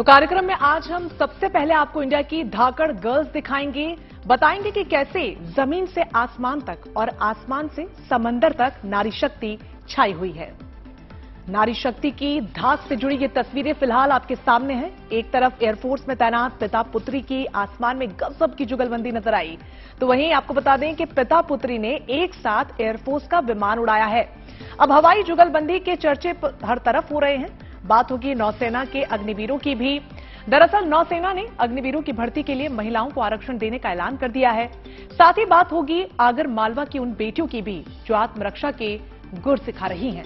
तो कार्यक्रम में आज हम सबसे पहले आपको इंडिया की धाकड़ गर्ल्स दिखाएंगे, बताएंगे कि कैसे जमीन से आसमान तक और आसमान से समंदर तक नारी शक्ति छाई हुई है। नारी शक्ति की धाक से जुड़ी ये तस्वीरें फिलहाल आपके सामने हैं। एक तरफ एयरफोर्स में तैनात पिता पुत्री की आसमान में गजब की जुगलबंदी नजर आई, तो वहीं आपको बता दें कि पिता पुत्री ने एक साथ एयरफोर्स का विमान उड़ाया है। अब हवाई जुगलबंदी के चर्चे हर तरफ हो रहे हैं। बात होगी नौसेना के अग्निवीरों की भी। दरअसल नौसेना ने अग्निवीरों की भर्ती के लिए महिलाओं को आरक्षण देने का ऐलान कर दिया है। साथ ही बात होगी आगर मालवा की उन बेटियों की भी जो आत्मरक्षा के गुर सिखा रही हैं।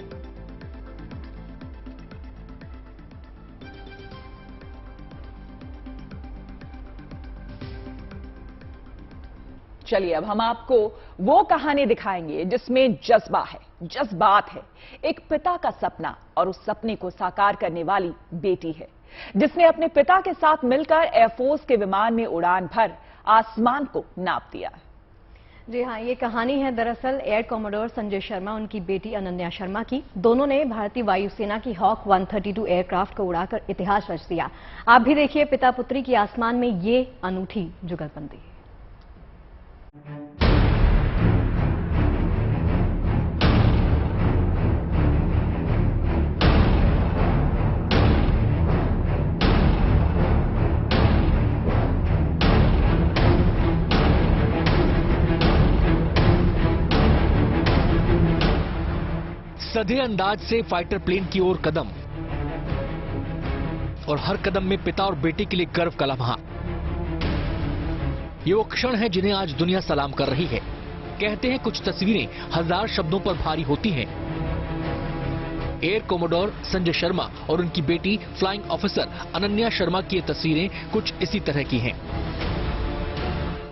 चलिए अब हम आपको वो कहानी दिखाएंगे जिसमें जज्बा है, जज्बात है। एक पिता का सपना और उस सपने को साकार करने वाली बेटी है, जिसने अपने पिता के साथ मिलकर एयरफोर्स के विमान में उड़ान भर आसमान को नाप दिया। जी हाँ, ये कहानी है दरअसल एयर कॉमोडोर संजय शर्मा, उनकी बेटी अनन्या शर्मा की। दोनों ने भारतीय वायुसेना की हॉक 132 एयरक्राफ्ट को उड़ाकर इतिहास रच दिया। आप भी देखिए पिता पुत्री की आसमान में ये अनूठी जुगलबंदी। सधे अंदाज से फाइटर प्लेन की ओर कदम, और हर कदम में पिता और बेटे के लिए गर्व का लम्हा। ये वो क्षण है जिन्हें आज दुनिया सलाम कर रही है। कहते हैं कुछ तस्वीरें हजार शब्दों पर भारी होती हैं। एयर कॉमोडोर संजय शर्मा और उनकी बेटी फ्लाइंग ऑफिसर अनन्या शर्मा की ये तस्वीरें कुछ इसी तरह की हैं।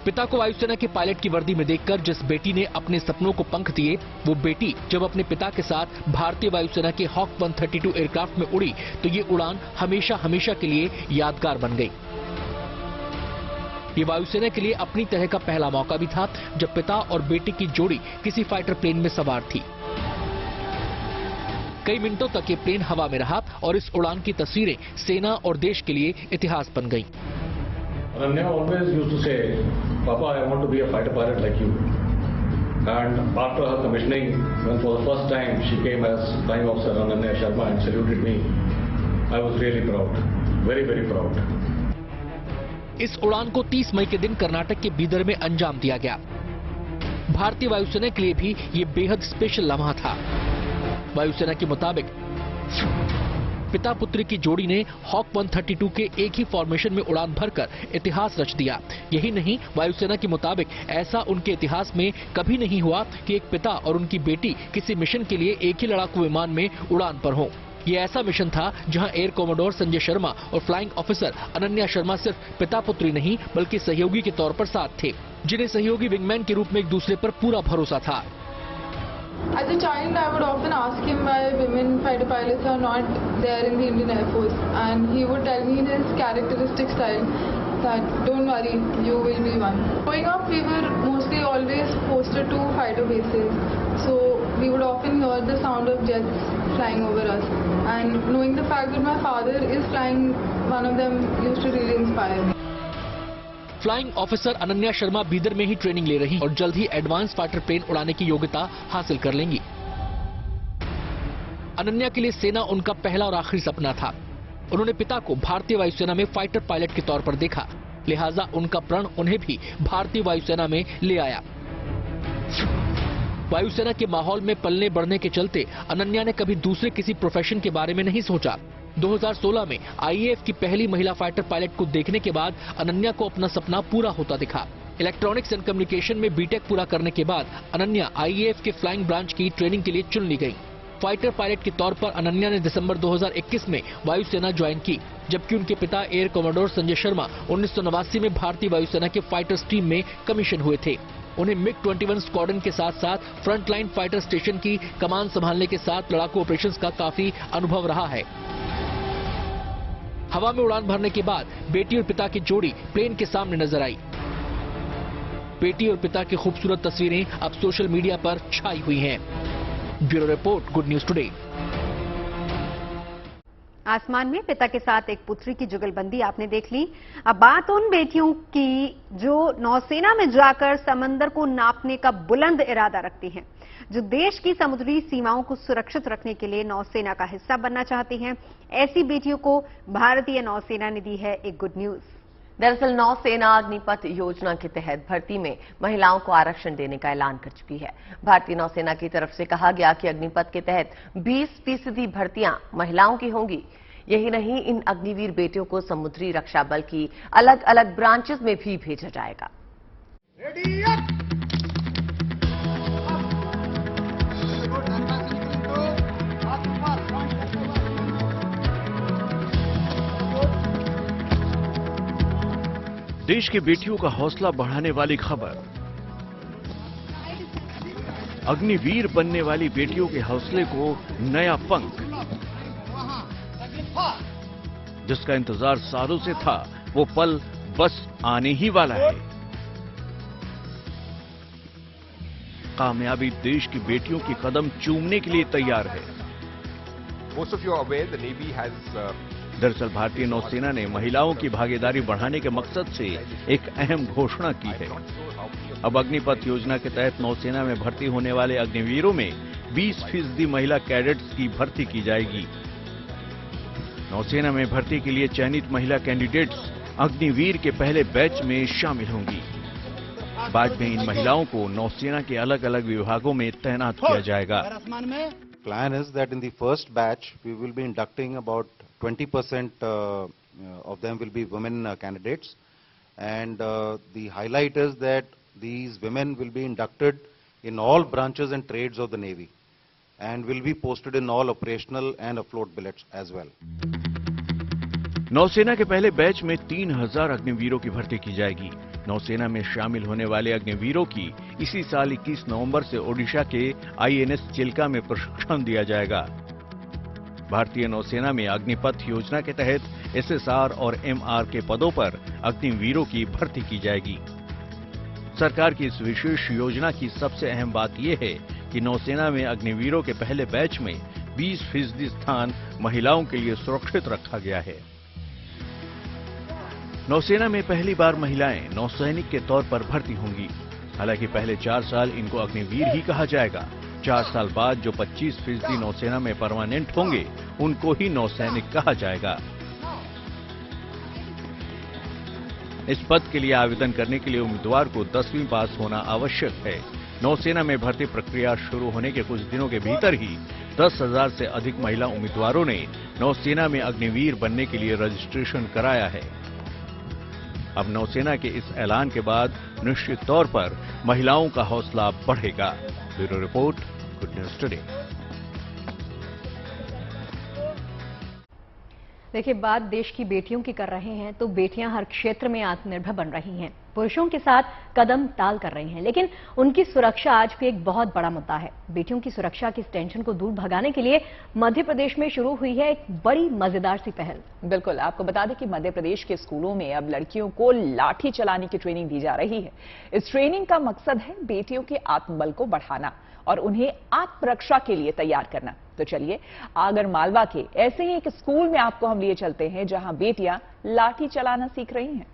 पिता को वायुसेना के पायलट की वर्दी में देखकर जिस बेटी ने अपने सपनों को पंख दिए, वो बेटी जब अपने पिता के साथ भारतीय वायुसेना के हॉक 132 एयरक्राफ्ट में उड़ी तो ये उड़ान हमेशा हमेशा के लिए यादगार बन गई। ये वायुसेना के लिए अपनी तरह का पहला मौका भी था जब पिता और बेटे की जोड़ी किसी फाइटर प्लेन में सवार थी। कई मिनटों तक ये प्लेन हवा में रहा और इस उड़ान की तस्वीरें सेना और देश के लिए इतिहास बन गई। Ananya always used to say, "Papa, I want to be a fighter pilot like you." And after her commissioning, when for the first time she came as flying officer Ananya Sharma and saluted me, I was really proud, very very proud. इस उड़ान को 30 मई के दिन कर्नाटक के बीदर में अंजाम दिया गया। भारतीय वायुसेना के लिए भी ये बेहद स्पेशल लम्हा था। वायुसेना के मुताबिक पिता पुत्री की जोड़ी ने हॉक 132 के एक ही फॉर्मेशन में उड़ान भरकर इतिहास रच दिया। यही नहीं, वायुसेना के मुताबिक ऐसा उनके इतिहास में कभी नहीं हुआ कि एक पिता और उनकी बेटी किसी मिशन के लिए एक ही लड़ाकू विमान में उड़ान पर हों। ये ऐसा मिशन था जहां एयर कॉमोडोर संजय शर्मा और फ्लाइंग ऑफिसर अनन्या शर्मा सिर्फ पिता पुत्री नहीं बल्कि सहयोगी के तौर पर साथ थे, जिन्हें सहयोगी विंगमैन के रूप में एक दूसरे पर पूरा भरोसा था। As a child, I would often ask him why women fighter pilots are not there in the Indian Air Force, and he would tell me in his characteristic style that don't worry, you will be one. Growing up, we were mostly always posted to fighter bases, so we would often hear the sound of jets flying over us, and knowing the fact that my father is flying one of them used to really inspire me. Flying officer Ananya Sharma Bidar में ही training ले रही और जल्द ही advance fighter plane उड़ाने की योग्यता हासिल कर लेंगी। अनन्या के लिए सेना उनका पहला और आखिरी सपना था। उन्होंने पिता को भारतीय वायुसेना में फाइटर पायलट के तौर पर देखा, लिहाजा उनका प्रण उन्हें भी भारतीय वायुसेना में ले आया। वायुसेना के माहौल में पलने बढ़ने के चलते अनन्या ने कभी दूसरे किसी प्रोफेशन के बारे में नहीं सोचा। 2016 में आईएएफ की पहली महिला फाइटर पायलट को देखने के बाद अनन्या को अपना सपना पूरा होता दिखा। इलेक्ट्रॉनिक्स एंड कम्युनिकेशन में बीटेक पूरा करने के बाद अनन्या आईएएफ के फ्लाइंग ब्रांच की ट्रेनिंग के लिए चुन ली गई। फाइटर पायलट के तौर पर अनन्या ने दिसंबर 2021 में वायुसेना ज्वाइन की, जबकि उनके पिता एयर कॉमोडोर संजय शर्मा 1989 में भारतीय वायुसेना के फाइटर टीम में कमीशन हुए थे। उन्हें मिग 21 स्क्वाड्रन के साथ साथ फ्रंटलाइन फाइटर स्टेशन की कमान संभालने के साथ लड़ाकू ऑपरेशंस का काफी अनुभव रहा है। हवा में उड़ान भरने के बाद बेटी और पिता की जोड़ी प्लेन के सामने नजर आई। बेटी और पिता की खूबसूरत तस्वीरें अब सोशल मीडिया पर छाई हुई हैं। Bureau report, good news today. आसमान में पिता के साथ एक पुत्री की जुगलबंदी आपने देख ली। अब बात उन बेटियों की जो नौसेना में जाकर समंदर को नापने का बुलंद इरादा रखती हैं, जो देश की समुद्री सीमाओं को सुरक्षित रखने के लिए नौसेना का हिस्सा बनना चाहती हैं। ऐसी बेटियों को भारतीय नौसेना ने दी है एक गुड न्यूज। दरअसल नौसेना अग्निपथ योजना के तहत भर्ती में महिलाओं को आरक्षण देने का ऐलान कर चुकी है। भारतीय नौसेना की तरफ से कहा गया कि अग्निपथ के तहत 20% भर्तियां महिलाओं की होंगी। यही नहीं, इन अग्निवीर बेटियों को समुद्री रक्षा बल की अलग अलग ब्रांचेस में भी भेजा जाएगा। देश की बेटियों का हौसला बढ़ाने वाली खबर। अग्निवीर बनने वाली बेटियों के हौसले को नया पंख। जिसका इंतजार सालों से था, वो पल बस आने ही वाला है। कामयाबी देश की बेटियों की कदम चूमने के लिए तैयार है। Most of you are aware the Navy has दरअसल भारतीय नौसेना ने महिलाओं की भागीदारी बढ़ाने के मकसद से एक अहम घोषणा की है। अब अग्निपथ योजना के तहत नौसेना में भर्ती होने वाले अग्निवीरों में 20% महिला कैडेट्स की भर्ती की जाएगी। नौसेना में भर्ती के लिए चयनित महिला कैंडिडेट्स अग्निवीर के पहले बैच में शामिल होंगी। बाद में इन महिलाओं को नौसेना के अलग अलग विभागों में तैनात किया जाएगा। Plan is that in the first batch we will be inducting about 20% of them will be women candidates, and the highlight is that these women will be inducted in all branches and trades of the Navy and will be posted in all operational and afloat billets as well. नौसेना के पहले batch में 3000 अग्निवीरों की भर्ती की जाएगी। नौसेना में शामिल होने वाले अग्निवीरों की इसी साल 21 नवंबर से ओडिशा के INS चिल्का में प्रशिक्षण दिया जाएगा। भारतीय नौसेना में अग्निपथ योजना के तहत SSR और MR के पदों पर अग्निवीरों की भर्ती की जाएगी। सरकार की इस विशेष योजना की सबसे अहम बात यह है कि नौसेना में अग्निवीरों के पहले बैच में 20% स्थान महिलाओं के लिए सुरक्षित रखा गया है। नौसेना में पहली बार महिलाएं नौसैनिक के तौर पर भर्ती होंगी। हालांकि पहले 4 साल इनको अग्निवीर ही कहा जाएगा। 4 साल बाद जो 25% नौसेना में परमानेंट होंगे, उनको ही नौसैनिक कहा जाएगा। इस पद के लिए आवेदन करने के लिए उम्मीदवार को 10वीं पास होना आवश्यक है। नौसेना में भर्ती प्रक्रिया शुरू होने के कुछ दिनों के भीतर ही 10,000 से अधिक महिला उम्मीदवारों ने नौसेना में अग्निवीर बनने के लिए रजिस्ट्रेशन कराया है। अब नौसेना के इस ऐलान के बाद निश्चित तौर पर महिलाओं का हौसला बढ़ेगा। Bureau report, good news today. देखिए, बात देश की बेटियों की कर रहे हैं तो बेटियां हर क्षेत्र में आत्मनिर्भर बन रही हैं, पुरुषों के साथ कदम ताल कर रही हैं, लेकिन उनकी सुरक्षा आज भी एक बहुत बड़ा मुद्दा है। बेटियों की सुरक्षा की इस टेंशन को दूर भगाने के लिए मध्य प्रदेश में शुरू हुई है एक बड़ी मजेदार सी पहल। बिल्कुल, आपको बता दें कि मध्य प्रदेश के स्कूलों में अब लड़कियों को लाठी चलाने की ट्रेनिंग दी जा रही है। इस ट्रेनिंग का मकसद है बेटियों के आत्मबल को बढ़ाना और उन्हें आत्मरक्षा के लिए तैयार करना। तो चलिए आगर मालवा के ऐसे ही एक स्कूल में आपको हम लिए चलते हैं जहां बेटियां लाठी चलाना सीख रही हैं।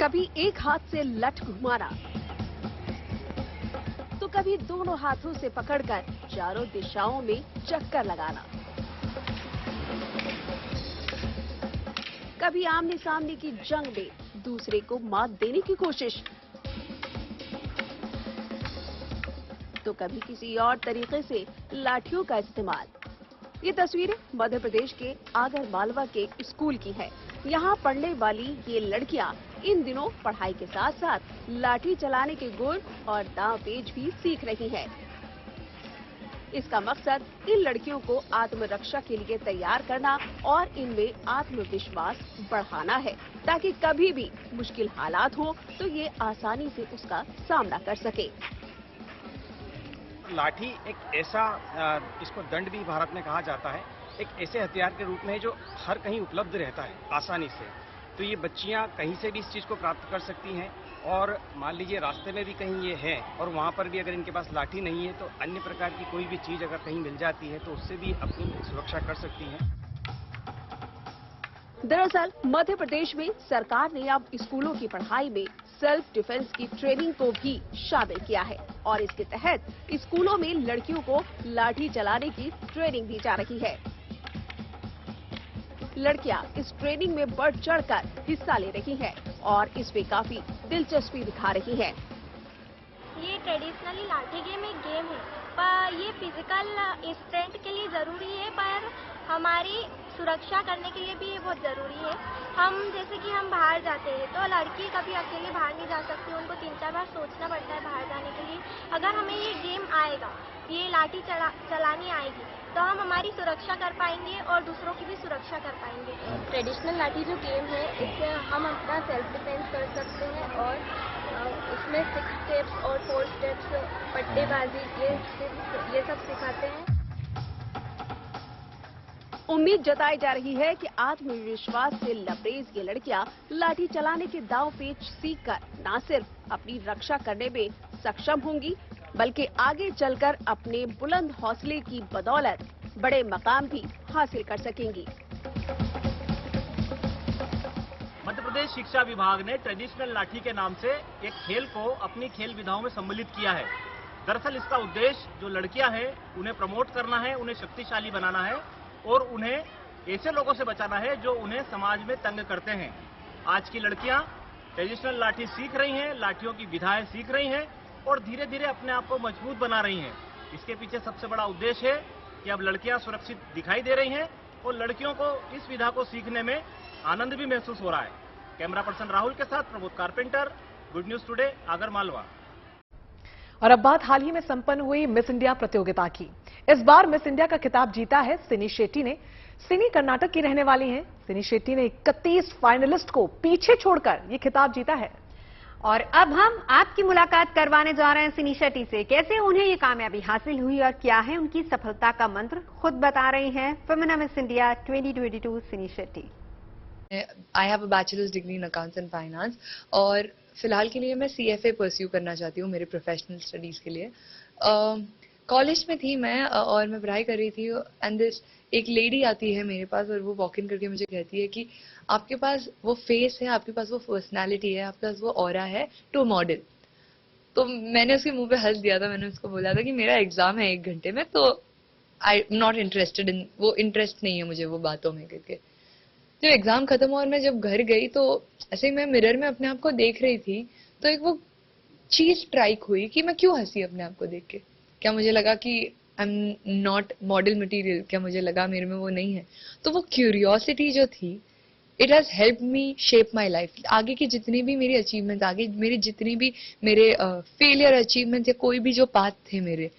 कभी एक हाथ से लठ घुमाना तो कभी दोनों हाथों से पकड़कर चारों दिशाओं में चक्कर लगाना, कभी आमने सामने की जंग में दूसरे को मात देने की कोशिश, तो कभी किसी और तरीके से लाठियों का इस्तेमाल। ये तस्वीरें मध्य प्रदेश के आगर मालवा के स्कूल की है। यहाँ पढ़ने वाली ये लड़कियां इन दिनों पढ़ाई के साथ साथ लाठी चलाने के गुण और दांव पेच भी सीख रही हैं। इसका मकसद इन लड़कियों को आत्मरक्षा के लिए तैयार करना और इनमें आत्मविश्वास बढ़ाना है, ताकि कभी भी मुश्किल हालात हो तो ये आसानी से उसका सामना कर सके। लाठी एक ऐसा, इसको दंड भी भारत में कहा जाता है, एक ऐसे हथियार के रूप में है जो हर कहीं उपलब्ध रहता है आसानी से। तो ये बच्चियां कहीं से भी इस चीज़ को प्राप्त कर सकती हैं। और मान लीजिए रास्ते में भी कहीं ये है और वहाँ पर भी अगर इनके पास लाठी नहीं है तो अन्य प्रकार की कोई भी चीज़ अगर कहीं मिल जाती है तो उससे भी अपनी सुरक्षा कर सकती हैं। दरअसल मध्य प्रदेश में सरकार ने अब स्कूलों की पढ़ाई में सेल्फ डिफेंस की ट्रेनिंग को भी शामिल किया है और इसके तहत स्कूलों में लड़कियों को लाठी चलाने की ट्रेनिंग दी जा रही है। लड़कियां इस ट्रेनिंग में बढ़ चढ़कर हिस्सा ले रही हैं और इसमें काफी दिलचस्पी दिखा रही हैं। ये ट्रेडिशनली लाठी गेम एक गेम है, पर ये फिजिकल स्ट्रेंथ के लिए ज़रूरी है, पर हमारी सुरक्षा करने के लिए भी ये बहुत ज़रूरी है। हम जैसे कि हम बाहर जाते हैं तो लड़की कभी अकेले बाहर नहीं जा सकती, उनको 3-4 बार सोचना पड़ता है बाहर जाने के लिए। अगर हमें ये गेम आएगा, ये लाठी चलानी आएगी, तो हम हमारी सुरक्षा कर पाएंगे और दूसरों की भी सुरक्षा कर पाएंगे। ट्रेडिशनल लाठी जो गेम है, इससे हम अपना सेल्फ डिफेंस कर सकते हैं और इसमें 6 स्टेप्स और 4 स्टेप्स, पट्टेबाजी, ये सब सिखाते हैं। उम्मीद जताई जा रही है कि आत्मविश्वास से लबरेज ये लड़कियां लाठी चलाने के दांव पेच सीखकर न सिर्फ अपनी रक्षा करने में सक्षम होंगी, बल्कि आगे चलकर अपने बुलंद हौसले की बदौलत बड़े मकाम भी हासिल कर सकेंगी। मध्य प्रदेश शिक्षा विभाग ने ट्रेडिशनल लाठी के नाम से एक खेल को अपनी खेल विधाओं में सम्मिलित किया है। दरअसल इसका उद्देश्य जो लड़कियां हैं उन्हें प्रमोट करना है, उन्हें शक्तिशाली बनाना है और उन्हें ऐसे लोगों से बचाना है जो उन्हें समाज में तंग करते हैं। आज की लड़कियां ट्रेडिशनल लाठी सीख रही हैं, लाठियों की विधाएं सीख रही हैं और धीरे धीरे अपने आप को मजबूत बना रही हैं। इसके पीछे सबसे बड़ा उद्देश्य है कि अब लड़कियां सुरक्षित दिखाई दे रही हैं और लड़कियों को इस विधा को सीखने में आनंद भी महसूस हो रहा है। कैमरा पर्सन राहुल के साथ Pramod carpenter, good news today, Agar Malwa. और अब बात हाल ही में संपन्न हुई मिस इंडिया प्रतियोगिता की। इस बार मिस इंडिया का खिताब जीता है सिनी शेट्टी ने। सिनी कर्नाटक की रहने वाली हैं। सिनी शेट्टी ने 31 फाइनलिस्ट को पीछे छोड़कर ये खिताब जीता है। और अब हम आपकी मुलाकात करवाने जा रहे हैं सिनी शेट्टी से। कैसे उन्हें ये कामयाबी हासिल हुई और क्या है उनकी सफलता का मंत्र, खुद बता रही हैं फेमिना मिस इंडिया 2022 सिनी Shetty. I have a bachelors degree in accounts and finance और फिलहाल के लिए मैं CFA परस्यू करना चाहती हूँ मेरे प्रोफेशनल स्टडीज़ के लिए। कॉलेज में थी मैं और मैं पढ़ाई कर रही थी एंड दिस एक लेडी आती है मेरे पास और वो वॉक इन करके मुझे कहती है कि आपके पास वो फेस है, आपके पास वो पर्सनालिटी है, आपके पास वो ऑरा है टू मॉडल। तो मैंने उसके मुंह पे हंस दिया था। मैंने उसको बोला था कि मेरा एग्जाम है 1 घंटे में, तो I am not interested in, वो इंटरेस्ट नहीं है मुझे वो बातों में करके। जब एग्जाम खत्म हुआ और मैं जब घर गई तो ऐसे ही मैं मिरर में अपने आप को देख रही थी तो एक वो चीज स्ट्राइक हुई कि मैं क्यों हंसी अपने आप को देख के। क्या मुझे लगा कि I am not model material, क्या मुझे लगा मेरे में वो नहीं है? तो वो क्यूरियोसिटी जो थी, it has help me shape my life. आगे की जितनी भी मेरी अचीवमेंट, आगे मेरी जितनी भी मेरे फेलियर अचीवमेंट या कोई भी जो पाथ थे मेरे,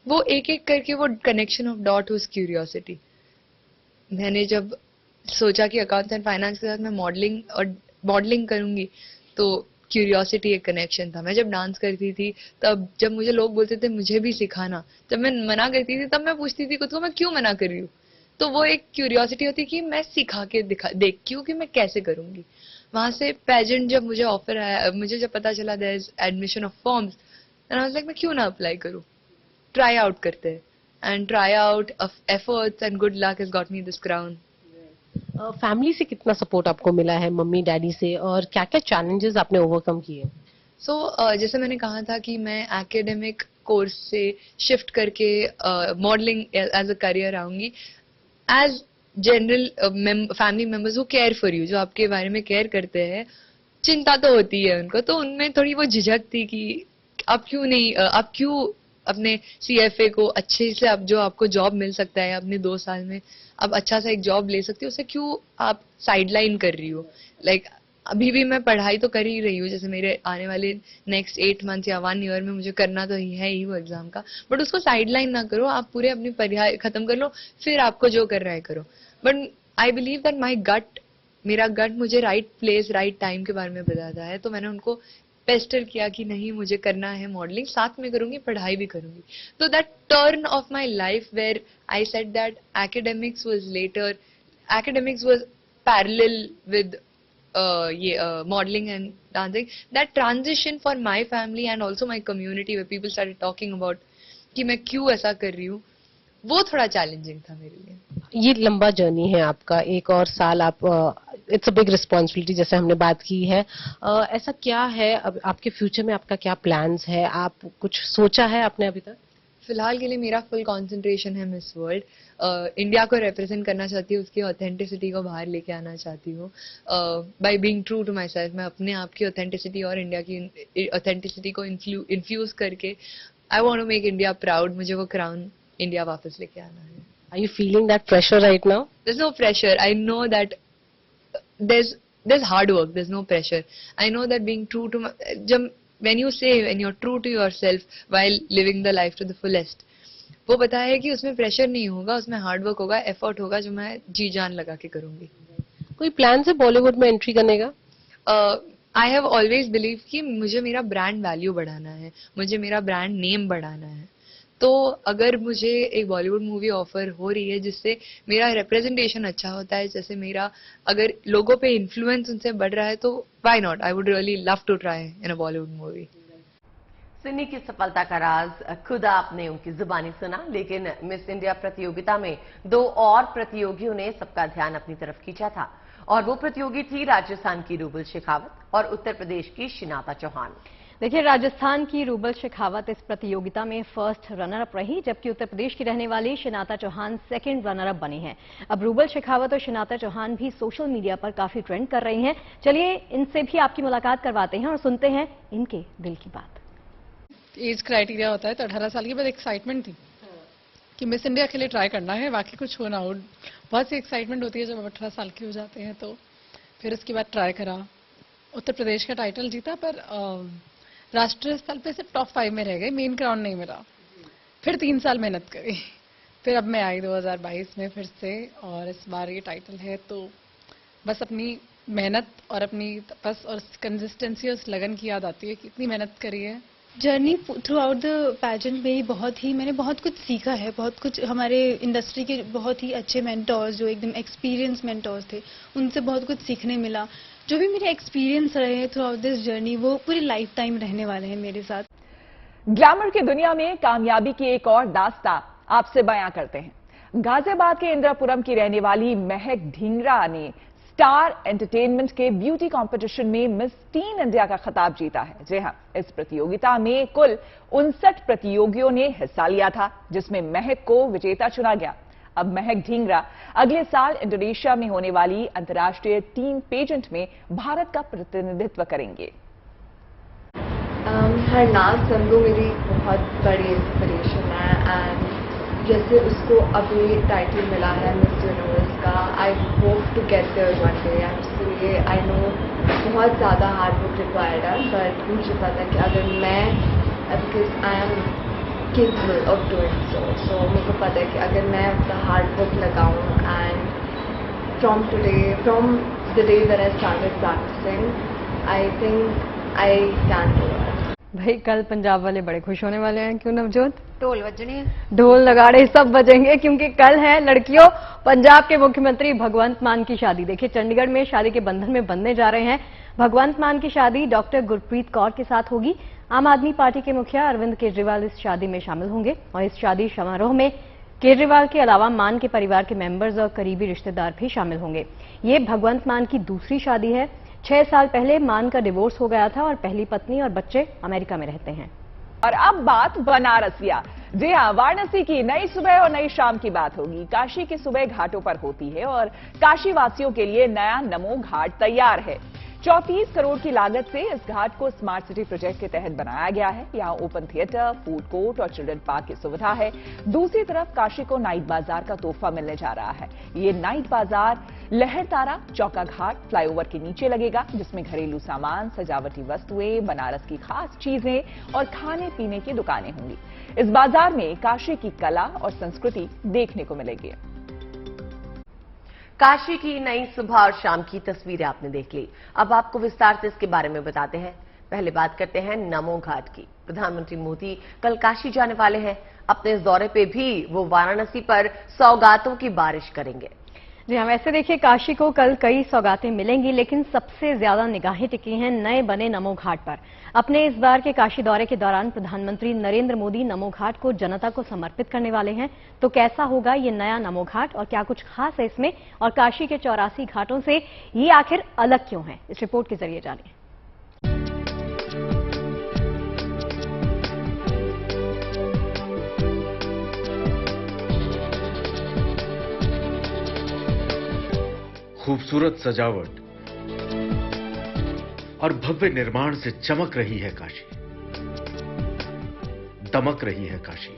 वो एक एक करके वो connection of dot was curiosity. मैंने जब सोचा कि अकाउंट्स एंड फाइनेंस के साथ मैं मॉडलिंग करूंगी तो क्यूरियोसिटी एक कनेक्शन था। मैं जब डांस करती थी तब जब मुझे लोग बोलते थे मुझे भी सिखाना, जब मैं मना करती थी तब मैं पूछती थी खुद को मैं क्यों मना कर रही हूँ। तो वो एक क्यूरियोसिटी होती कि मैं सिखा के देखती हूँ कि मैं कैसे करूंगी। वहां से पेजेंट जब मुझे ऑफर आया, मुझे जब पता चला there is admission of forms, and I was like मैं क्यों ना अप्लाई करूँ, ट्राई आउट करते हैं। And try out of efforts and good luck has got me this crown. Family से कितना सपोर्ट आपको मिला है, मम्मी डैडी से, और क्या क्या चैलेंजेस आपने ओवरकम किए? जैसे मैंने कहा था कि मैं एकेडमिक कोर्स से शिफ्ट करके मॉडलिंग एज अ करियर आऊंगी। As general family members who care for you, जो आपके बारे में केयर करते हैं, चिंता तो होती है उनको, तो उनमें थोड़ी वो झिझक थी कि आप क्यों अपने CFA को अच्छे से, अब जो आपको जॉब मिल सकता है अपने 2 साल में, अब अच्छा सा एक जॉब ले सकती हो, उसे क्यों आप साइडलाइन कर रही हो। लाइक अभी भी मैं पढ़ाई तो कर ही रही हूँ, जैसे मेरे आने वाले नेक्स्ट 8 मंथ या 1 ईयर में मुझे करना तो ही वो एग्जाम का, बट उसको साइडलाइन ना करो, आप पूरे अपनी पढ़ाई खत्म कर लो, फिर आपको जो कर रहा है करो। बट आई बिलीव दैट मेरा गट मुझे राइट प्लेस राइट टाइम के बारे में बताता है, तो मैंने उनको पेस्टर किया कि नहीं मुझे करना है मॉडलिंग, साथ में करूंगी, पढ़ाई भी करूंगी। तो that turn of my life where I said that academics was parallel with ये modelling and dancing, that transition for my family and also my community where people started talking about कि मैं क्यों ऐसा कर रही हूँ, वो थोड़ा चैलेंजिंग था मेरे लिए। ये लंबा जर्नी है आपका, 1 और साल आप, इट्स अ बिग रिस्पॉन्सिबिलिटी जैसे हमने बात की है। ऐसा क्या है अब आपके फ्यूचर में, आपका क्या प्लान्स है, आप कुछ सोचा है आपने अभी तक? फिलहाल के लिए मेरा फुल कंसंट्रेशन है मिस वर्ल्ड। इंडिया को रिप्रेजेंट करना चाहती हूँ, उसकी ऑथेंटिसिटी को बाहर लेके आना चाहती हूँ by being true to myself. मैं अपने आप की ऑथेंटिसिटी और इंडिया की ऑथेंटिसिटी को इन्फ्यूज करके I want to make India proud. मुझे वो क्राउन इंडिया वापस लेके आना है। Are you feeling that pressure right now? There's no pressure. I know that there's hard work. There's no pressure. I know that being true to when you say when you're true to yourself while living the life to the fullest, वो पता है कि उसमें pressure नहीं होगा, उसमें hard work होगा, effort होगा जो मैं जी जान लगा के करूंगी। कोई प्लान है बॉलीवुड में एंट्री करने का? आई हैव ऑलवेज बिलीव कि मुझे मेरा ब्रांड वैल्यू बढ़ाना है, मुझे मेरा ब्रांड नेम बढ़ाना है। तो अगर मुझे एक बॉलीवुड मूवी ऑफर हो रही है जिससे मेरा रिप्रेजेंटेशन अच्छा होता है, जैसे मेरा अगर लोगों पे इन्फ्लुएंस उनसे बढ़ रहा है, तो why not, I would really love to try in a Bollywood movie. Sinni की सफलता का राज खुद आपने उनकी जुबानी सुना, लेकिन मिस इंडिया प्रतियोगिता में 2 और प्रतियोगियों ने सबका ध्यान अपनी तरफ खींचा था, और वो प्रतियोगी थी राजस्थान की रूबल शेखावत और उत्तर प्रदेश की शिनाता चौहान। देखिए, राजस्थान की रूबल शेखावत इस प्रतियोगिता में फर्स्ट रनर अप रही, जबकि उत्तर प्रदेश की रहने वाली शिनाता चौहान सेकंड रनर अप बनी हैं। अब रूबल शेखावत और शिनाता चौहान भी सोशल मीडिया पर काफी ट्रेंड कर रही हैं। चलिए इनसे भी आपकी मुलाकात करवाते हैं और सुनते हैं इनके दिल की बात। एज क्राइटेरिया होता है, तो 18 साल की बाद एक्साइटमेंट थी कि मिस इंडिया के लिए ट्राई करना है, बाकी कुछ होना हो। बहुत सी एक्साइटमेंट होती है जब 18 साल की हो जाते हैं। तो फिर उसके बाद ट्राई करा, उत्तर प्रदेश का टाइटल जीता, पर राष्ट्रीय स्तर पे सिर्फ टॉप 5 में रह गए, मेन क्राउन नहीं मिला। फिर 3 साल मेहनत करी, फिर अब मैं आई 2022 में फिर से, और इस बार ये टाइटल है। तो बस अपनी मेहनत और अपनी तपस और कंसिस्टेंसी और लगन की याद आती है कि इतनी मेहनत करी है। Journey through out the pageant में मैंने बहुत कुछ सीखा है। बहुत कुछ हमारे इंडस्ट्री के बहुत ही अच्छे मेंटोर्स, जो एकदम एक्सपीरियंस मेंटोर्स थे, उनसे बहुत कुछ सीखने मिला। जो भी मेरे एक्सपीरियंस रहे थ्रू आउट दिस जर्नी, वो पूरी लाइफ टाइम रहने वाले हैं मेरे साथ। ग्लैमर की दुनिया में कामयाबी की एक और दास्तां आपसे बयां करते हैं। गाजियाबाद के इंदिरापुरम की रहने वाली महक ढींगरा ने स्टार एंटरटेनमेंट के ब्यूटी कंपटीशन में मिस टीन इंडिया का खिताब जीता है। जी हां, इस प्रतियोगिता में कुल 59 प्रतियोगियों ने हिस्सा लिया था, जिसमें महक को विजेता चुना गया। अब महक ढींगरा अगले साल इंडोनेशिया में होने वाली अंतर्राष्ट्रीय टीन पेजेंट में भारत का प्रतिनिधित्व करेंगे। हरनाज संधू मेरी बहुत बड़ी इंस्पिरेशन है, एंड जैसे उसको अभी टाइटल मिला है मिस यूनिवर्स का, I hope to get there one day. And उसके लिए आई नो बहुत ज़्यादा हार्ड वर्क रिक्वायर्ड है, बट मुझे पता है कि अगर मैं, because I am capable of doing so मेरे को पता है कि अगर मैं अपना हार्ड वर्क लगाऊं, and from the day that I started practicing, I think I can do it. भाई कल पंजाब वाले बड़े खुश होने वाले हैं, क्यों नवजोत? ढोल बजने, ढोल नगाड़े सब बजेंगे, क्योंकि कल है लड़कियों पंजाब के मुख्यमंत्री भगवंत मान की शादी। देखिए, चंडीगढ़ में शादी के बंधन में बंधने जा रहे हैं। भगवंत मान की शादी डॉक्टर गुरप्रीत कौर के साथ होगी। आम आदमी पार्टी के मुखिया अरविंद केजरीवाल इस शादी में शामिल होंगे, और इस शादी समारोह में केजरीवाल के अलावा मान के परिवार के मेंबर्स और करीबी रिश्तेदार भी शामिल होंगे। ये भगवंत मान की दूसरी शादी है। 6 साल पहले मान का डिवोर्स हो गया था और पहली पत्नी और बच्चे अमेरिका में रहते हैं। और अब बात बनारसिया। जी हां, वाराणसी की नई सुबह और नई शाम की बात होगी। काशी की सुबह घाटों पर होती है और काशी वासियों के लिए नया नमो घाट तैयार है। 34 करोड़ की लागत से इस घाट को स्मार्ट सिटी प्रोजेक्ट के तहत बनाया गया है। यहाँ ओपन थिएटर, फूड कोर्ट और चिल्ड्रन पार्क की सुविधा है। दूसरी तरफ काशी को नाइट बाजार का तोहफा मिलने जा रहा है। ये नाइट बाजार लहरतारा चौका घाट फ्लाईओवर के नीचे लगेगा, जिसमें घरेलू सामान, सजावटी वस्तुएं, बनारस की खास चीजें और खाने पीने की दुकानें होंगी। इस बाजार में काशी की कला और संस्कृति देखने को मिलेगी। काशी की नई सुबह और शाम की तस्वीरें आपने देख ली। अब आपको विस्तार से इसके बारे में बताते हैं। पहले बात करते हैं नमो घाट की। प्रधानमंत्री मोदी कल काशी जाने वाले हैं। अपने इस दौरे पे भी वो वाराणसी पर सौगातों की बारिश करेंगे। जी हाँ, वैसे देखिए काशी को कल कई सौगातें मिलेंगी, लेकिन सबसे ज्यादा निगाहें टिकी हैं नए बने नमो घाट पर। अपने इस बार के काशी दौरे के दौरान प्रधानमंत्री नरेंद्र मोदी नमो घाट को जनता को समर्पित करने वाले हैं। तो कैसा होगा ये नया नमो घाट और क्या कुछ खास है इसमें, और काशी के 84 घाटों से ये आखिर अलग क्यों है, इस रिपोर्ट के जरिए जानिए। खूबसूरत सजावट और भव्य निर्माण से चमक रही है काशी, दमक रही है काशी।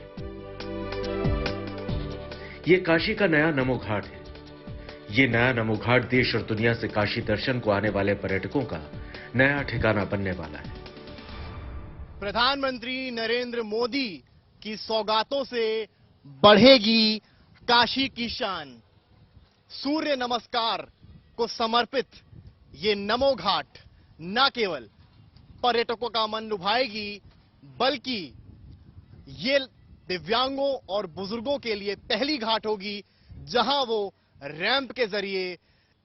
ये काशी का नया नमो घाट है। ये नया नमो घाट देश और दुनिया से काशी दर्शन को आने वाले पर्यटकों का नया ठिकाना बनने वाला है। प्रधानमंत्री नरेंद्र मोदी की सौगातों से बढ़ेगी काशी की शान। सूर्य नमस्कार को समर्पित ये नमो घाट न केवल पर्यटकों का मन लुभाएगी, बल्कि ये दिव्यांगों और बुजुर्गों के लिए पहली घाट होगी जहां वो रैंप के जरिए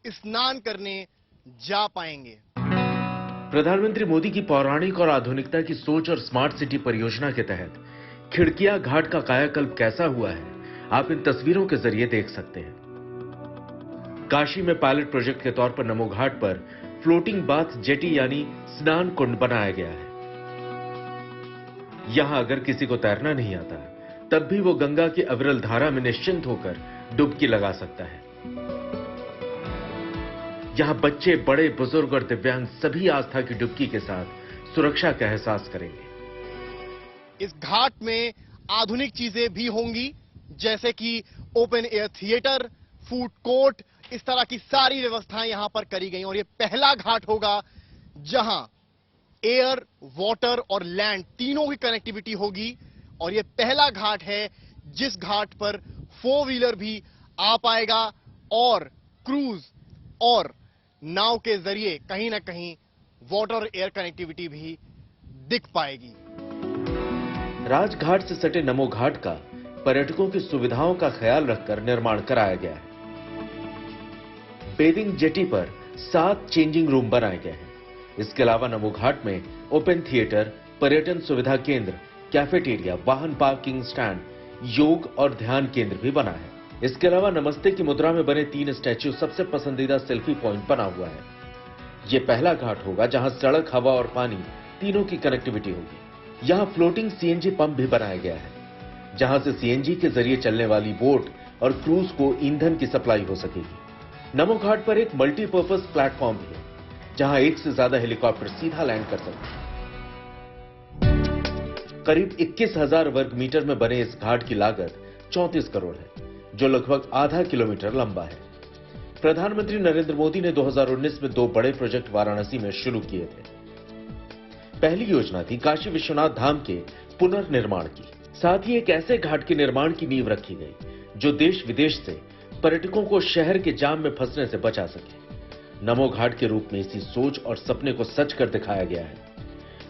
स्नान करने जा पाएंगे। प्रधानमंत्री मोदी की पौराणिक और आधुनिकता की सोच और स्मार्ट सिटी परियोजना के तहत खिड़किया घाट का कायाकल्प कैसा हुआ है, आप इन तस्वीरों के जरिए देख सकते हैं। काशी में पायलट प्रोजेक्ट के तौर पर नमो घाट पर फ्लोटिंग बाथ जेटी यानी स्नान कुंड बनाया गया है। यहां अगर किसी को तैरना नहीं आता तब भी वो गंगा की अविरल धारा में निश्चिंत होकर डुबकी लगा सकता है। यहां बच्चे, बड़े, बुजुर्ग और दिव्यांग सभी आस्था की डुबकी के साथ सुरक्षा का एहसास करेंगे। इस घाट में आधुनिक चीजें भी होंगी, जैसे कि open air theatre, food court, इस तरह की सारी व्यवस्थाएं यहां पर करी गई। और ये पहला घाट होगा जहां एयर, वाटर और लैंड तीनों की कनेक्टिविटी होगी। और ये पहला घाट है जिस घाट पर 4 व्हीलर भी आ पाएगा और क्रूज और नाव के जरिए कहीं ना कहीं वाटर और एयर कनेक्टिविटी भी दिख पाएगी। राजघाट से सटे नमो घाट का पर्यटकों की सुविधाओं का ख्याल रखकर निर्माण कराया गया है। बेदिंग जेटी पर 7 चेंजिंग रूम बनाए गए हैं। इसके अलावा नमो घाट में ओपन थिएटर, पर्यटन सुविधा केंद्र, कैफेटेरिया, वाहन पार्किंग स्टैंड, योग और ध्यान केंद्र भी बना है। इसके अलावा नमस्ते की मुद्रा में बने 3 स्टैच्यू सबसे पसंदीदा सेल्फी पॉइंट बना हुआ है। यह पहला घाट होगा जहां सड़क, हवा और पानी तीनों की कनेक्टिविटी होगी। यहां फ्लोटिंग सीएनजी पंप भी बनाया गया है, जहां से सीएनजी के जरिए चलने वाली बोट और क्रूज को ईंधन की सप्लाई हो सकेगी। नमो घाट पर एक मल्टीपर्पज प्लेटफॉर्म भी है, जहां 1 से ज्यादा हेलीकॉप्टर सीधा लैंड कर सकते हैं। करीब 21,000 वर्ग मीटर में बने इस घाट की लागत 34 करोड़ है, जो लगभग आधा किलोमीटर लंबा है। प्रधानमंत्री नरेंद्र मोदी ने 2019 में 2 बड़े प्रोजेक्ट वाराणसी में शुरू किए थे। पहली योजना थी काशी विश्वनाथ धाम के पुनर्निर्माण की। साथ ही एक ऐसे घाट के निर्माण की नींव रखी गई जो देश विदेश से पर्यटकों को शहर के जाम में फंसने से बचा सके। नमो घाट के रूप में इसी सोच और सपने को सच कर दिखाया गया है।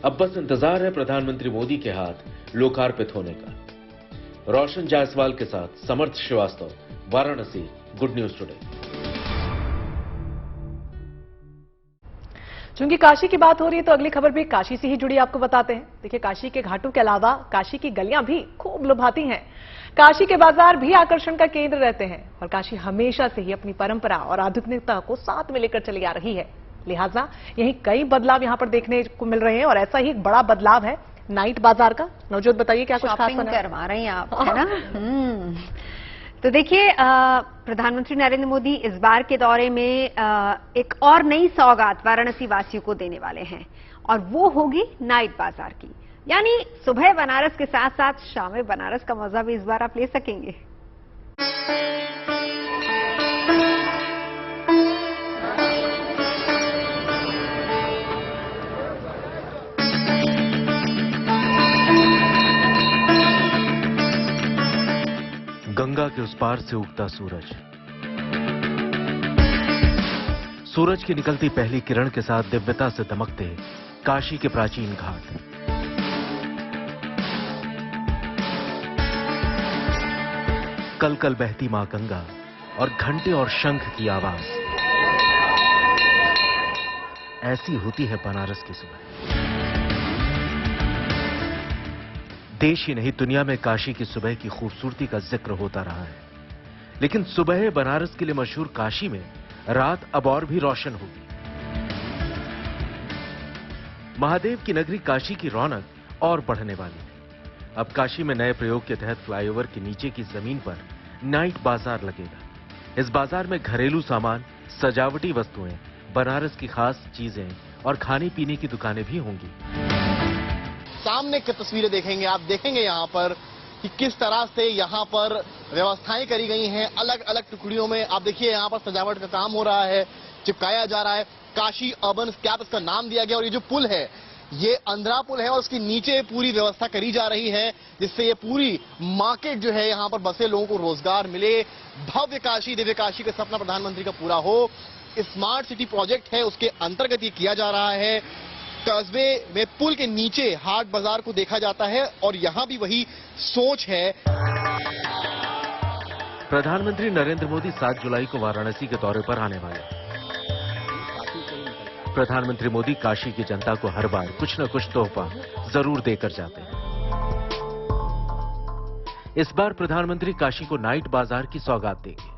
अब बस इंतजार है प्रधानमंत्री मोदी के हाथ लोकार्पित होने का। रोशन जायसवाल के साथ Samarth Srivastava, Varanasi, good news today. चूंकि काशी की बात हो रही है तो अगली खबर भी काशी से ही जुड़ी आपको बताते हैं। देखिए, काशी के घाटों के अलावा काशी की गलियां भी खूब लुभाती हैं। काशी के बाजार भी आकर्षण का केंद्र रहते हैं और काशी हमेशा से ही अपनी परंपरा और आधुनिकता को साथ में लेकर चली आ रही है। लिहाजा यही कई बदलाव यहां पर देखने को मिल रहे हैं और ऐसा ही एक बड़ा बदलाव है नाइट बाजार का। नवजोत बताइए क्या कुछ खास बना है? करवा रहे हैं आप, है ना? तो देखिए, प्रधानमंत्री नरेंद्र मोदी इस बार के दौरे में एक और नई सौगात वाराणसी वासियों को देने वाले हैं और वो होगी नाइट बाजार की। यानी सुबह बनारस के साथ साथ शाम में बनारस का मजा भी इस बार आप ले सकेंगे। गंगा के उस पार से उगता सूरज, सूरज की निकलती पहली किरण के साथ दिव्यता से दमकते काशी के प्राचीन घाट। कल कल बहती मां गंगा और घंटे और शंख की आवाज। ऐसी होती है बनारस की सुबह। देश ही नहीं दुनिया में काशी की सुबह की खूबसूरती का जिक्र होता रहा है, लेकिन सुबह बनारस के लिए मशहूर काशी में रात अब और भी रोशन होगी। महादेव की नगरी काशी की रौनक और बढ़ने वाली है। अब काशी में नए प्रयोग के तहत फ्लाईओवर के नीचे की जमीन पर नाइट बाजार लगेगा। इस बाजार में घरेलू सामान, सजावटी वस्तुएं, बनारस की खास चीजें और खाने पीने की दुकानें भी होंगी। सामने की तस्वीरें देखेंगे, आप देखेंगे यहाँ पर कि किस तरह से यहाँ पर व्यवस्थाएं करी गई हैं। अलग अलग टुकड़ियों में आप देखिए यहाँ पर सजावट का काम हो रहा है, चिपकाया जा रहा है। काशी अर्बन स्कैप इसका नाम दिया गया और ये जो पुल है ये अंधरा पुल है और उसके नीचे पूरी व्यवस्था करी जा रही है, जिससे ये पूरी मार्केट जो है यहाँ पर बसे लोगों को रोजगार मिले। भव्य काशी, दिव्य काशी का सपना प्रधानमंत्री का पूरा हो। स्मार्ट सिटी प्रोजेक्ट है, उसके अंतर्गत ये किया जा रहा है। कस्बे में पुल के नीचे हाट बाजार को देखा जाता है और यहाँ भी वही सोच है। प्रधानमंत्री नरेंद्र मोदी 7 जुलाई को वाराणसी के दौरे पर आने वाले। प्रधानमंत्री मोदी काशी की जनता को हर बार कुछ न कुछ तोहफा जरूर देकर जाते हैं। इस बार प्रधानमंत्री काशी को नाइट बाजार की सौगात देंगे।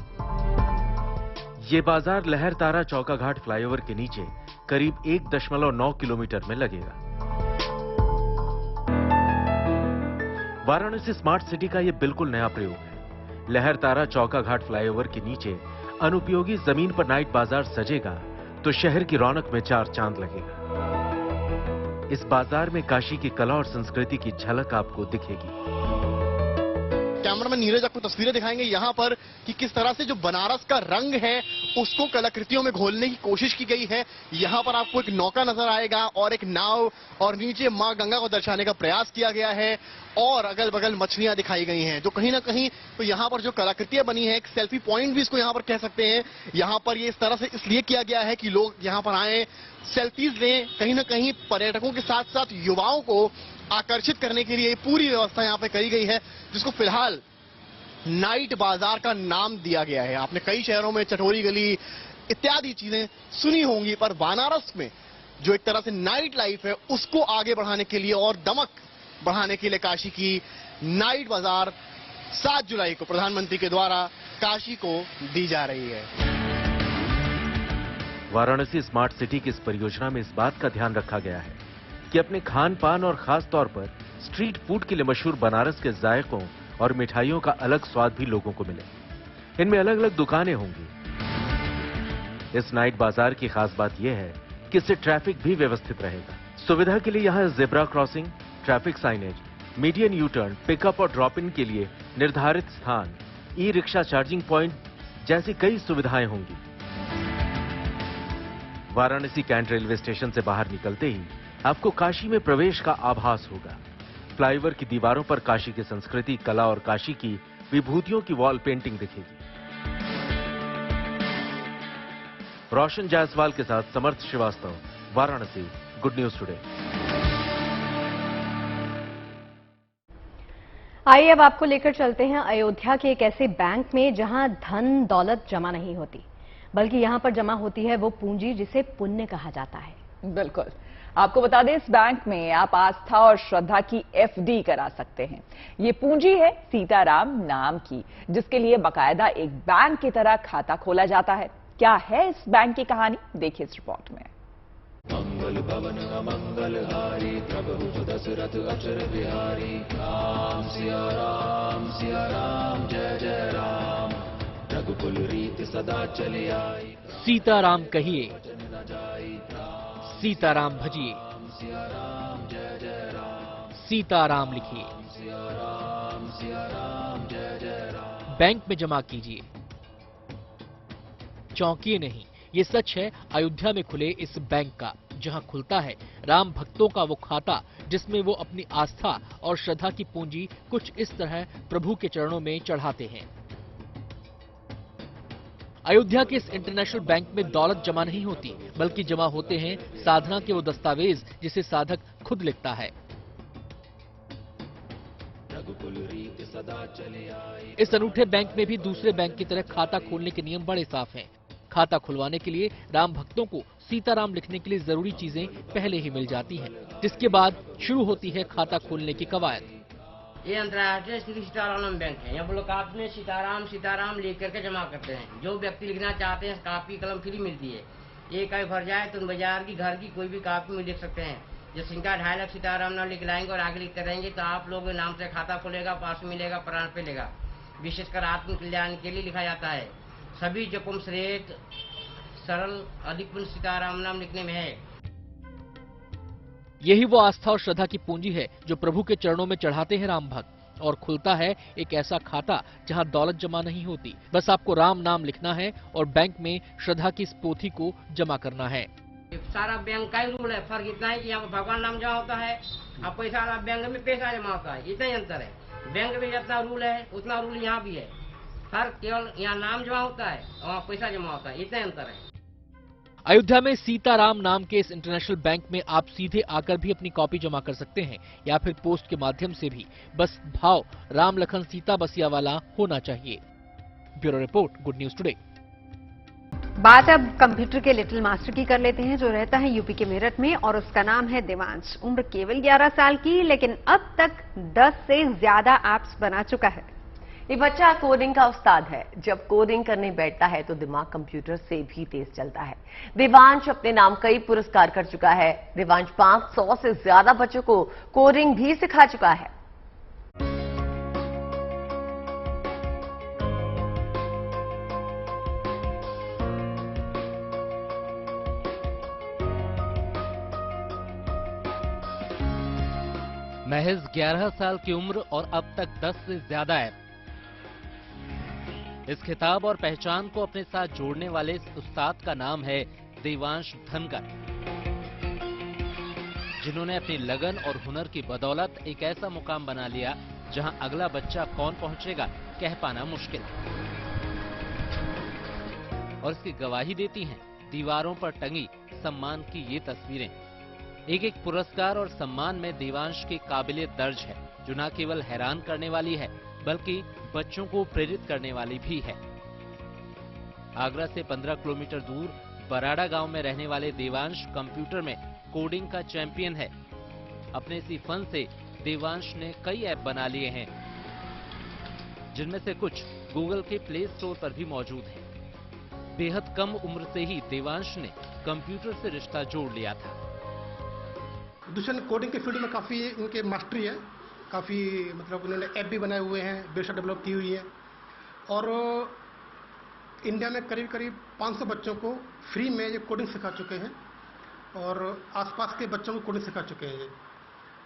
ये बाजार लहरतारा चौका घाट फ्लाईओवर के नीचे करीब 1.9 किलोमीटर में लगेगा। वाराणसी स्मार्ट सिटी का यह बिल्कुल नया प्रयोग है। लहरतारा चौका घाट फ्लाईओवर के नीचे अनुपयोगी जमीन पर नाइट बाजार सजेगा तो शहर की रौनक में 4 चांद लगेगा। इस बाजार में काशी की कला और संस्कृति की झलक आपको दिखेगी। कैमरामैन नीरज आपको तस्वीरें दिखाएंगे यहाँ पर कि किस तरह से जो बनारस का रंग है उसको कलाकृतियों में घोलने की कोशिश की गई है। यहाँ पर आपको एक नौका नजर आएगा और एक नाव और नीचे मां गंगा को दर्शाने का प्रयास किया गया है और अगल बगल मछलियां दिखाई गई हैं जो कहीं ना कहीं तो यहाँ पर जो कलाकृतियां बनी है, एक सेल्फी पॉइंट भी इसको यहाँ पर कह सकते हैं। यहाँ पर ये इस तरह से इसलिए किया गया है कि लोग यहाँ पर आए, सेल्फीज लें। कहीं ना कहीं पर्यटकों के साथ साथ युवाओं को आकर्षित करने के लिए पूरी व्यवस्था यहाँ पे करी गई है, जिसको फिलहाल नाइट बाजार का नाम दिया गया है। आपने कई शहरों में चटोरी गली इत्यादि चीजें सुनी होंगी, पर बनारस में जो एक तरह से नाइट लाइफ है उसको आगे बढ़ाने के लिए और दमक बढ़ाने के लिए काशी की नाइट बाजार 7 जुलाई को प्रधानमंत्री के द्वारा काशी को दी जा रही है। वाराणसी स्मार्ट सिटी की इस परियोजना में इस बात का ध्यान रखा गया है कि अपने खान पान और खास तौर पर स्ट्रीट फूड के लिए मशहूर बनारस के जायकों और मिठाइयों का अलग स्वाद भी लोगों को मिले। इनमें अलग अलग दुकानें होंगी। इस नाइट बाजार की खास बात यह है कि इससे ट्रैफिक भी व्यवस्थित रहेगा। सुविधा के लिए यहां zebra crossing, traffic signage, median U turn, pickup और ड्रॉप इन के लिए निर्धारित स्थान, ई रिक्शा चार्जिंग पॉइंट जैसी कई सुविधाएं होंगी। वाराणसी कैंट रेलवे स्टेशन से बाहर निकलते ही आपको काशी में प्रवेश का आभास होगा। फ्लाईओवर की दीवारों पर काशी की संस्कृति, कला और काशी की विभूतियों की वॉल पेंटिंग दिखेगी। रोशन जायसवाल के साथ Samarth Srivastava, Varanasi, good news today. आइए अब आपको लेकर चलते हैं अयोध्या के एक ऐसे बैंक में जहां धन दौलत जमा नहीं होती, बल्कि यहां पर जमा होती है वो पूंजी जिसे पुण्य कहा जाता है। बिल्कुल, आपको बता दें इस बैंक में आप आस्था और श्रद्धा की एफडी करा सकते हैं। ये पूंजी है सीताराम नाम की, जिसके लिए बकायदा एक बैंक की तरह खाता खोला जाता है। क्या है इस बैंक की कहानी, देखिए इस रिपोर्ट में। मंगल भवन अमंगल हारी, प्रभु दशरथ अचर बिहारी, राम सिया राम जय जय राम, रघुकुल रीत सदा चली आई। सीताराम कहिए, सीताराम भजिए, सीताराम लिखिए, बैंक में जमा कीजिए। चौंकिए नहीं, ये सच है अयोध्या में खुले इस बैंक का, जहां खुलता है राम भक्तों का वो खाता जिसमें वो अपनी आस्था और श्रद्धा की पूंजी कुछ इस तरह प्रभु के चरणों में चढ़ाते हैं। अयोध्या के इस इंटरनेशनल बैंक में दौलत जमा नहीं होती, बल्कि जमा होते हैं साधना के वो दस्तावेज जिसे साधक खुद लिखता है। रघुकुल रीत सदा चले आई। इस अनूठे बैंक में भी दूसरे बैंक की तरह खाता खोलने के नियम बड़े साफ हैं। खाता खुलवाने के लिए राम भक्तों को सीताराम लिखने के लिए जरूरी चीजें पहले ही मिल जाती हैं, जिसके बाद शुरू होती है खाता खोलने की कवायद। ये अंतर्राष्ट्रीय श्री सीताराम बैंक है। यहाँ लोग आपने सीताराम सीताराम लिख करके जमा करते हैं। जो व्यक्ति लिखना चाहते हैं कापी कलम फ्री मिलती है। एक आई भर जाए तो बाजार की घर की कोई भी कापी में लिख सकते हैं। जैसे इनका 2.5 लाख सीताराम नाम लिख लाएंगे और आगे लिखते रहेंगे तो आप लोग नाम से खाता खुलेगा, पास मिलेगा, प्राण पे लेगा। विशेषकर आत्म कल्याण के लिए लिखा जाता है। सभी जपम श्रेष्ठ सरल अधिक सीताराम नाम लिखने में है। यही वो आस्था और श्रद्धा की पूंजी है जो प्रभु के चरणों में चढ़ाते हैं राम भक्त, और खुलता है एक ऐसा खाता जहां दौलत जमा नहीं होती। बस आपको राम नाम लिखना है और बैंक में श्रद्धा की इस पोथी को जमा करना है। सारा बैंक का ही रूल है। फर्क इतना है कि यहाँ भगवान नाम जमा होता है, अब पैसा वाला बैंक में पैसा जमा होता है, इतना ही अंतर है। बैंक में जितना रूल है उतना रूल यहाँ भी है। फर्क केवल यहाँ नाम जमा होता है और वहाँ पैसा जमा होता है, इतना ही अंतर है। अयोध्या में सीताराम नाम के इस इंटरनेशनल बैंक में आप सीधे आकर भी अपनी कॉपी जमा कर सकते हैं या फिर पोस्ट के माध्यम से भी। बस भाव राम लखन सीता बसिया वाला होना चाहिए। Bureau report, good news today. बात अब कंप्यूटर के लिटिल मास्टर की कर लेते हैं, जो रहता है यूपी के मेरठ में और उसका नाम है देवांश। उम्र केवल 11 साल की, लेकिन अब तक 10 से ज्यादा ऐप्स बना चुका है। ये बच्चा कोडिंग का उस्ताद है। जब कोडिंग करने बैठता है तो दिमाग कंप्यूटर से भी तेज चलता है। देवांश अपने नाम कई पुरस्कार कर चुका है। देवांश 500 से ज्यादा बच्चों को कोडिंग भी सिखा चुका है। महज 11 साल की उम्र और अब तक 10 से ज्यादा ऐप। इस खिताब और पहचान को अपने साथ जोड़ने वाले इस उस्ताद का नाम है देवांश धनकर, जिन्होंने अपनी लगन और हुनर की बदौलत एक ऐसा मुकाम बना लिया जहां अगला बच्चा कौन पहुंचेगा कह पाना मुश्किल। और इसकी गवाही देती हैं दीवारों पर टंगी सम्मान की ये तस्वीरें। एक एक पुरस्कार और सम्मान में देवांश की काबिलियत दर्ज है, जो न केवल हैरान करने वाली है बल्कि बच्चों को प्रेरित करने वाली भी है। आगरा से 15 किलोमीटर दूर बराड़ा गांव में रहने वाले देवांश कंप्यूटर में कोडिंग का चैंपियन है। अपने इसी फन से देवांश ने कई ऐप बना लिए हैं, जिनमें से कुछ गूगल के प्ले स्टोर पर भी मौजूद हैं। बेहद कम उम्र से ही देवांश ने कंप्यूटर से रिश्ता जोड़ लिया था। दूसरे कोडिंग के फील्ड में काफ़ी उनके मास्टरी है। काफ़ी मतलब उन्होंने ऐप भी बनाए हुए हैं, वेबसाइट डेवलप की हुई है और इंडिया में करीब करीब 500 बच्चों को फ्री में ये कोडिंग सिखा चुके हैं और आसपास के बच्चों को कोडिंग सिखा चुके हैं।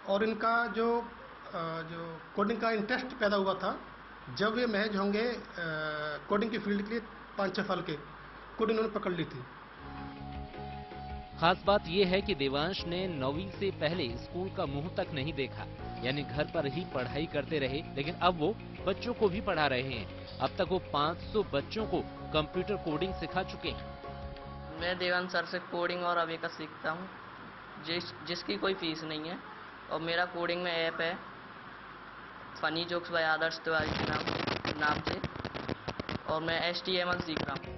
और इनका जो कोडिंग का इंटरेस्ट पैदा हुआ था जब ये महज होंगे कोडिंग की फील्ड के लिए 5-6 साल के, कोडिंग उन्होंने पकड़ ली थी। खास बात यह है कि देवांश ने 9वीं से पहले स्कूल का मुंह तक नहीं देखा, यानी घर पर ही पढ़ाई करते रहे, लेकिन अब वो बच्चों को भी पढ़ा रहे हैं। अब तक वो 500 बच्चों को कंप्यूटर कोडिंग सिखा चुके हैं। मैं देवांश सर से कोडिंग और अबेकस सीखता हूँ, जिसकी कोई फीस नहीं है। और मेरा कोडिंग में ऐप है फनी जोक्स बाय आदर्श तिवारी के नाम से, और मैं HTML सीख रहा हूँ।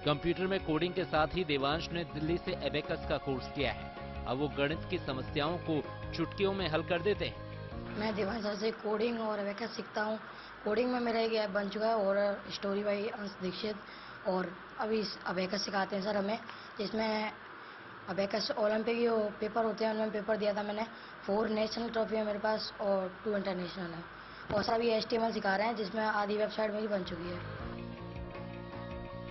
कंप्यूटर में कोडिंग के साथ ही देवांश ने दिल्ली से अबेकस का कोर्स किया है। अब वो गणित की समस्याओं को चुटकियों में हल कर देते हैं। मैं देवांश सर से कोडिंग और अबेकस सीखता हूँ। कोडिंग में मेरा एक ऐप बन चुका है और स्टोरी बाई अंश दीक्षित, और अभी अबेकस सिखाते हैं सर हमें, जिसमें अबेकस ओलंपिक जो पेपर होते हैं उनमें पेपर दिया था मैंने। 4 नेशनल ट्रॉफी है मेरे पास और 2 इंटरनेशनल है। और सर अभी HTML सिखा रहे हैं, जिसमें आधी वेबसाइट मेरी बन चुकी है।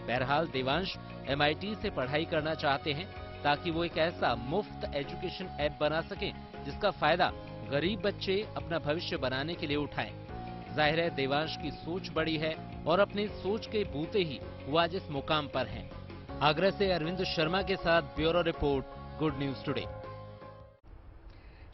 बहरहाल देवांश MIT से पढ़ाई करना चाहते हैं ताकि वो एक ऐसा मुफ्त एजुकेशन ऐप बना सकें जिसका फायदा गरीब बच्चे अपना भविष्य बनाने के लिए उठाएं। जाहिर है देवांश की सोच बड़ी है और अपनी सोच के बूते ही वो आज इस मुकाम पर हैं। आगरा से अरविंद शर्मा के साथ bureau report, good news today.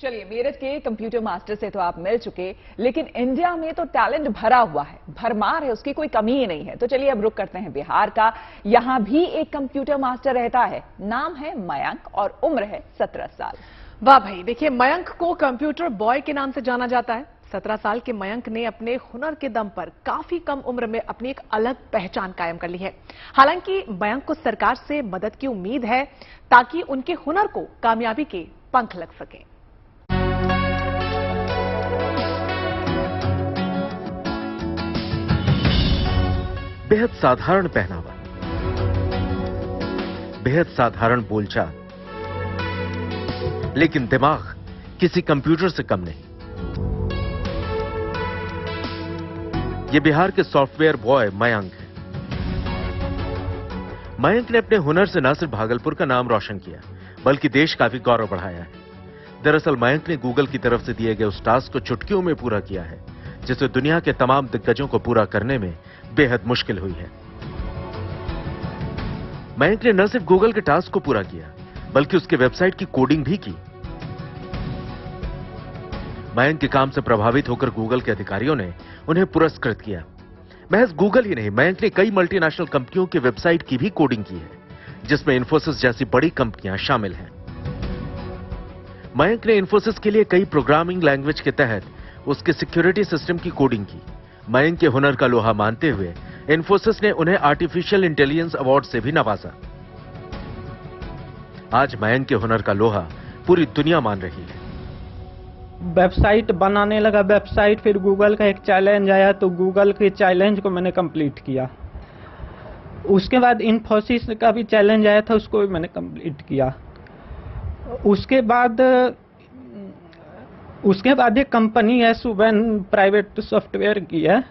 चलिए, मेरठ के कंप्यूटर मास्टर से तो आप मिल चुके, लेकिन इंडिया में तो टैलेंट भरा हुआ है, भरमार है, उसकी कोई कमी ही नहीं है। तो चलिए अब रुक करते हैं बिहार का। यहां भी एक कंप्यूटर मास्टर रहता है, नाम है मयंक और उम्र है 17 साल। वाह भाई, देखिए मयंक को कंप्यूटर बॉय के नाम से जाना जाता है। 17 साल के मयंक ने अपने हुनर के दम पर काफी कम उम्र में अपनी एक अलग पहचान कायम कर ली है। हालांकि मयंक को सरकार से मदद की उम्मीद है ताकि उनके हुनर को कामयाबी के पंख लग सके। बेहद साधारण पहनावा, बेहद साधारण बोलचाल, लेकिन दिमाग किसी कंप्यूटर से कम नहीं। ये बिहार के सॉफ्टवेयर बॉय मयंक है। मयंक ने अपने हुनर से न सिर्फ भागलपुर का नाम रोशन किया, बल्कि देश का भी गौरव बढ़ाया है। दरअसल मयंक ने गूगल की तरफ से दिए गए उस टास्क को चुटकियों में पूरा किया है, जिसे दुनिया के तमाम दिग्गजों को पूरा करने में बेहद मुश्किल हुई है। मयंक ने न सिर्फ गूगल के टास्क को पूरा किया, बल्कि उसके वेबसाइट की कोडिंग भी की। मयंक के काम से प्रभावित होकर गूगल के अधिकारियों ने उन्हें पुरस्कृत किया। महज गूगल ही नहीं, मयंक ने कई मल्टीनेशनल कंपनियों की वेबसाइट की भी कोडिंग की है, जिसमें इंफोसिस जैसी बड़ी कंपनियां शामिल हैं। मयंक ने इंफोसिस के लिए कई प्रोग्रामिंग लैंग्वेज के तहत उसके सिक्योरिटी सिस्टम की कोडिंग की। मयंक के हुनर का लोहा मानते हुए इंफोसिस ने उन्हें आर्टिफिशियल इंटेलिजेंस अवार्ड से भी नवाजा। आज मयंक के हुनर का लोहा पूरी दुनिया मान रही है। वेबसाइट बनाने लगा वेबसाइट, फिर गूगल का एक चैलेंज आया तो गूगल के चैलेंज को मैंने कंप्लीट किया। उसके बाद इंफोसिस का भी चैलेंज आया था, उसको भी मैंने कंप्लीट किया। उसके बाद एक कंपनी है सुबेन प्राइवेट सॉफ्टवेयर की है,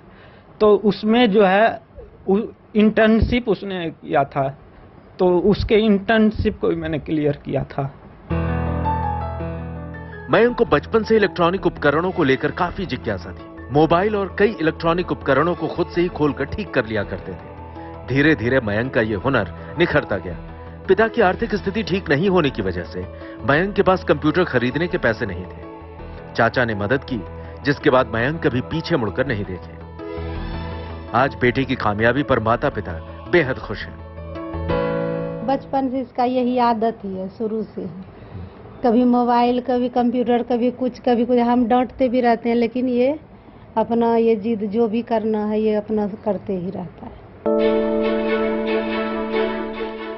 तो उसमें जो है इंटर्नशिप उसने किया था, तो उसके इंटर्नशिप को भी मैंने क्लियर किया था। मयंक को बचपन से इलेक्ट्रॉनिक उपकरणों को लेकर काफी जिज्ञासा थी। मोबाइल और कई इलेक्ट्रॉनिक उपकरणों को खुद से ही खोलकर ठीक कर लिया करते थे। धीरे धीरे मयंक का यह हुनर निखरता गया। पिता की आर्थिक स्थिति ठीक नहीं होने की वजह से मयंक के पास कंप्यूटर खरीदने के पैसे नहीं थे। चाचा ने मदद की, जिसके बाद मयंक कभी पीछे मुड़कर नहीं देखे। आज बेटे की कामयाबी पर माता पिता बेहद खुश हैं। बचपन से इसका यही आदत ही है, शुरू से। कभी मोबाइल, कभी कंप्यूटर, कभी कुछ हम डांटते भी रहते हैं, लेकिन ये अपना ये जिद जो भी करना है ये अपना करते ही रहता है।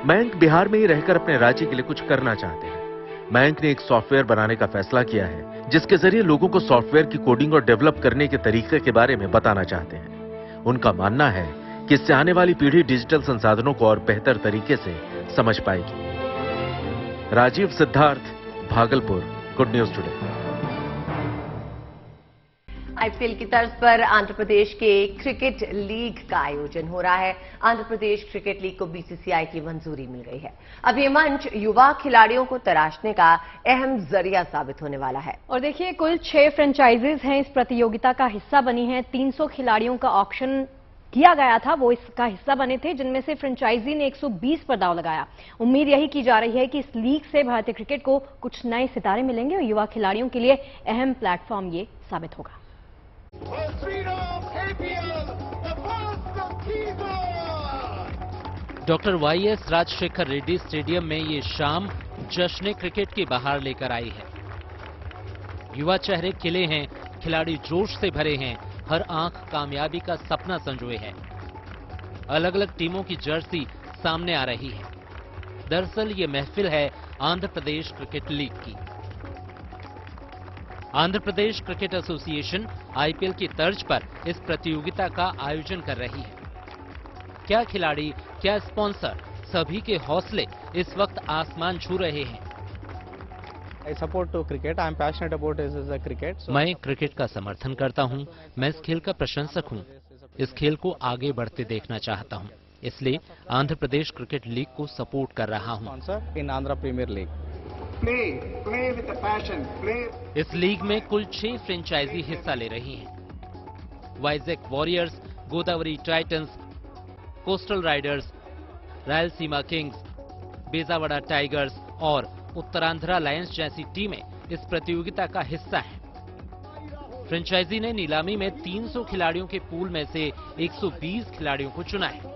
मयंक बिहार में ही रहकर अपने राज्य के लिए कुछ करना चाहते हैं। मयंक ने एक सॉफ्टवेयर बनाने का फैसला किया है, जिसके जरिए लोगों को सॉफ्टवेयर की कोडिंग और डेवलप करने के तरीके के बारे में बताना चाहते हैं। उनका मानना है कि इससे आने वाली पीढ़ी डिजिटल संसाधनों को और बेहतर तरीके से समझ पाएगी। Rajiv Siddharth, Bhagalpur, good news today. IPL की तर्ज पर आंध्र प्रदेश के क्रिकेट लीग का आयोजन हो रहा है। आंध्र प्रदेश क्रिकेट लीग को बीसीसीआई की मंजूरी मिल गई है। अब ये मंच युवा खिलाड़ियों को तराशने का अहम जरिया साबित होने वाला है। और देखिए, कुल 6 फ्रेंचाइजीज हैं इस प्रतियोगिता का हिस्सा बनी हैं। 300 खिलाड़ियों का ऑक्शन किया गया था, वो इसका हिस्सा बने थे, जिनमें से फ्रेंचाइजी ने 120 पर दांव लगाया। उम्मीद यही की जा रही है कि इस लीग से भारतीय क्रिकेट को कुछ नए सितारे मिलेंगे और युवा खिलाड़ियों के लिए अहम प्लेटफॉर्म ये साबित होगा। Doctor YS Rajasekhara Reddy stadium में ये शाम जश्न क्रिकेट की बहार लेकर आई है। युवा चेहरे खिले हैं, खिलाड़ी जोश से भरे हैं, हर आंख कामयाबी का सपना संजोए है। अलग अलग टीमों की जर्सी सामने आ रही है। दरअसल ये महफिल है आंध्र प्रदेश क्रिकेट लीग की। Andhra Pradesh cricket association IPL की तर्ज पर इस प्रतियोगिता का आयोजन कर रही है। क्या खिलाड़ी, क्या स्पॉन्सर, सभी के हौसले इस वक्त आसमान छू रहे हैं। I support to cricket. I am passionate about this cricket. मैं क्रिकेट का समर्थन करता हूं। मैं इस खेल का प्रशंसक हूं। इस खेल को आगे बढ़ते देखना चाहता हूं, इसलिए आंध्र प्रदेश क्रिकेट लीग को सपोर्ट कर रहा हूं। In Andhra Premier League. Play with a passion. Play. इस लीग में कुल 6 फ्रेंचाइजी हिस्सा ले रही हैं। Vizag Warriors, Godavari Titans, Coastal Riders, Rayalaseema Kings, Bezawada Tigers और उत्तरांध्रा लायंस जैसी टीमें इस प्रतियोगिता का हिस्सा हैं। फ्रेंचाइजी ने नीलामी में 300 खिलाड़ियों के पूल में से 120 खिलाड़ियों को चुना है।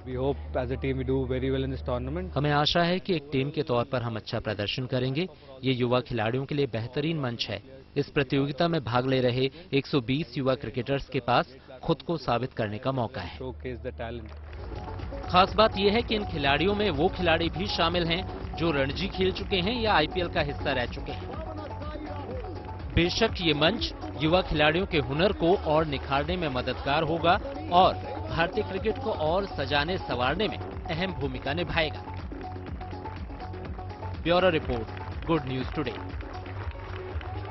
We hope as a team we do very well in this tournament. हमें आशा है कि एक टीम के तौर पर हम अच्छा प्रदर्शन करेंगे। ये युवा खिलाड़ियों के लिए बेहतरीन मंच है। इस प्रतियोगिता में भाग ले रहे 120 युवा क्रिकेटर्स के पास खुद को साबित करने का मौका है। खास बात यह है कि इन खिलाड़ियों में वो खिलाड़ी भी शामिल हैं जो रणजी खेल चुके हैं या आईपीएल का हिस्सा रह चुके हैं। बेशक ये मंच युवा खिलाड़ियों के हुनर को और निखारने में मददगार होगा और भारतीय क्रिकेट को और सजाने संवारने में अहम भूमिका निभाएगा। Bureau report, good news today.